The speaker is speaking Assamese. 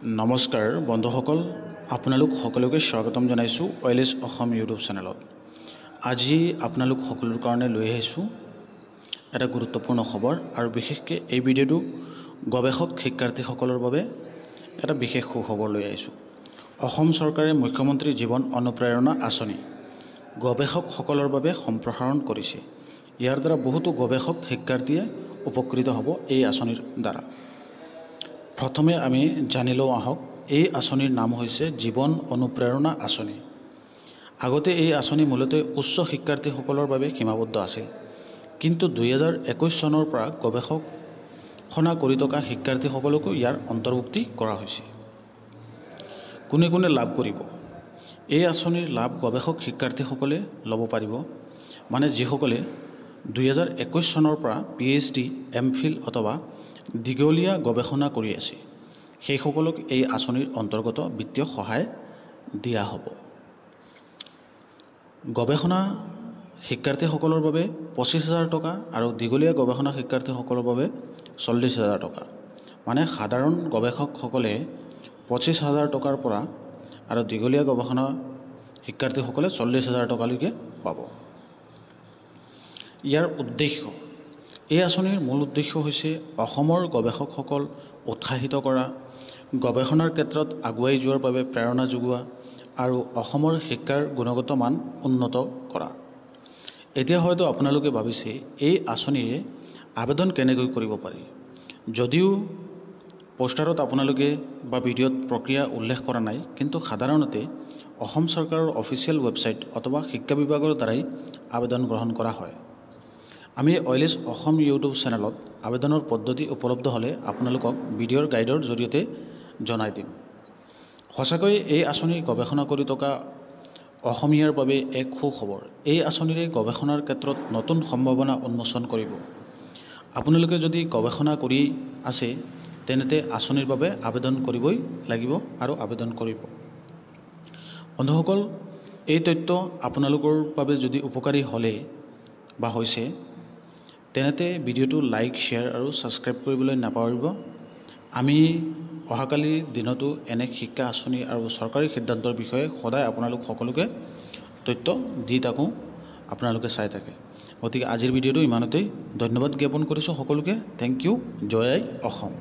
নমস্কাৰ বন্ধুসকল, আপোনালোক সকলোকে স্বাগতম জনাইছোঁ ওয়েলছ অসম ইউটিউব চেনেলত। আজি আপোনালোক সকলোৰ কাৰণে লৈ আহিছোঁ এটা গুৰুত্বপূৰ্ণ খবৰ আৰু বিশেষকৈ এই ভিডিঅ'টো গৱেষক শিক্ষাৰ্থীসকলৰ বাবে এটা বিশেষ সুখবৰ লৈ আহিছোঁ। অসম চৰকাৰে মুখ্যমন্ত্ৰী জীৱন অনুপ্ৰেৰণা আঁচনি গৱেষকসকলৰ বাবে সম্প্ৰসাৰণ কৰিছে। ইয়াৰ দ্বাৰা বহুতো গৱেষক শিক্ষাৰ্থীয়ে উপকৃত হ'ব এই আঁচনিৰ দ্বাৰা। প্ৰথমে আমি জানি লওঁ আহক, এই আঁচনিৰ নাম হৈছে জীৱন অনুপ্ৰেৰণা আঁচনি। আগতে এই আঁচনি মূলতঃ উচ্চ শিক্ষাৰ্থীসকলৰ বাবে সীমাবদ্ধ আছিল, কিন্তু 2021 চনৰ পৰা গৱেষণা কৰি থকা শিক্ষাৰ্থীসকলকো ইয়াৰ অন্তৰ্ভুক্তি কৰা হৈছে। কোনে কোনে লাভ কৰিব? এই আঁচনিৰ লাভ গৱেষক শিক্ষাৰ্থীসকলে ল'ব পাৰিব, মানে যিসকলে 2021 চনৰ পৰা PhD, MPhil অথবা দীঘলীয়া গৱেষণা কৰি আছে, সেইসকলক এই আঁচনিৰ অন্তৰ্গত বিত্তীয় সহায় দিয়া হ'ব। গৱেষণা শিক্ষাৰ্থীসকলৰ বাবে 25,000 টকা আৰু দীঘলীয়া গৱেষণা শিক্ষাৰ্থীসকলৰ বাবে 40,000 টকা। মানে সাধাৰণ গৱেষকসকলে 25,000 টকাৰ পৰা আৰু দীঘলীয়া গৱেষণা শিক্ষাৰ্থীসকলে 40,000 টকালৈকে পাব। ইয়াৰ উদ্দেশ্য, এই আঁচনিৰ মূল উদ্দেশ্য হৈছে অসমৰ গৱেষকসকল উৎসাহিত কৰা, গৱেষণাৰ ক্ষেত্ৰত আগুৱাই যোৱাৰ বাবে প্ৰেৰণা যোগোৱা আৰু অসমৰ শিক্ষাৰ গুণগত মান উন্নত কৰা। এতিয়া হয়তো আপোনালোকে ভাবিছে এই আঁচনিৰে আবেদন কেনেকৈ কৰিব পাৰি। যদিও পোষ্টাৰত আপোনালোকে বা ভিডিঅ'ত প্ৰক্ৰিয়া উল্লেখ কৰা নাই, কিন্তু সাধাৰণতে অসম চৰকাৰৰ অফিচিয়েল ৱেবছাইট অথবা শিক্ষা বিভাগৰ দ্বাৰাই আবেদন গ্ৰহণ কৰা হয়। আমি ওয়েলছ অসম ইউটিউব চেনেলত আবেদনৰ পদ্ধতি উপলব্ধ হ'লে আপোনালোকক ভিডিঅ'ৰ গাইডৰ জৰিয়তে জনাই দিম। সঁচাকৈ এই আঁচনি গৱেষণা কৰি থকা অসমীয়াৰ বাবে এক সুখবৰ। এই আঁচনিৰে গৱেষণাৰ ক্ষেত্ৰত নতুন সম্ভাৱনা উন্মোচন কৰিব। আপোনালোকে যদি গৱেষণা কৰি আছে তেন্তে আঁচনিৰ বাবে আবেদন কৰিবই লাগিব আৰু আবেদন কৰিব। বন্ধুসকল, এই তথ্য আপোনালোকৰ বাবে যদি উপকাৰী হ'লে বা হৈছে, তেনেতে ভিডিঅ'টো লাইক, শ্বেয়াৰ আৰু ছাবস্ক্ৰাইব কৰিবলৈ নাপাহৰিব। আমি অহাকালি দিনতো এনে শিক্ষা আঁচনি আৰু চৰকাৰী সিদ্ধান্তৰ বিষয়ে সদায় আপোনালোক সকলোকে তথ্য দি থাকোঁ, আপোনালোকে চাই থাকে। গতিকে আজিৰ ভিডিঅ'টো ইমানতেই। ধন্যবাদ জ্ঞাপন কৰিছোঁ সকলোকে। Thank you. জয় আই অসম।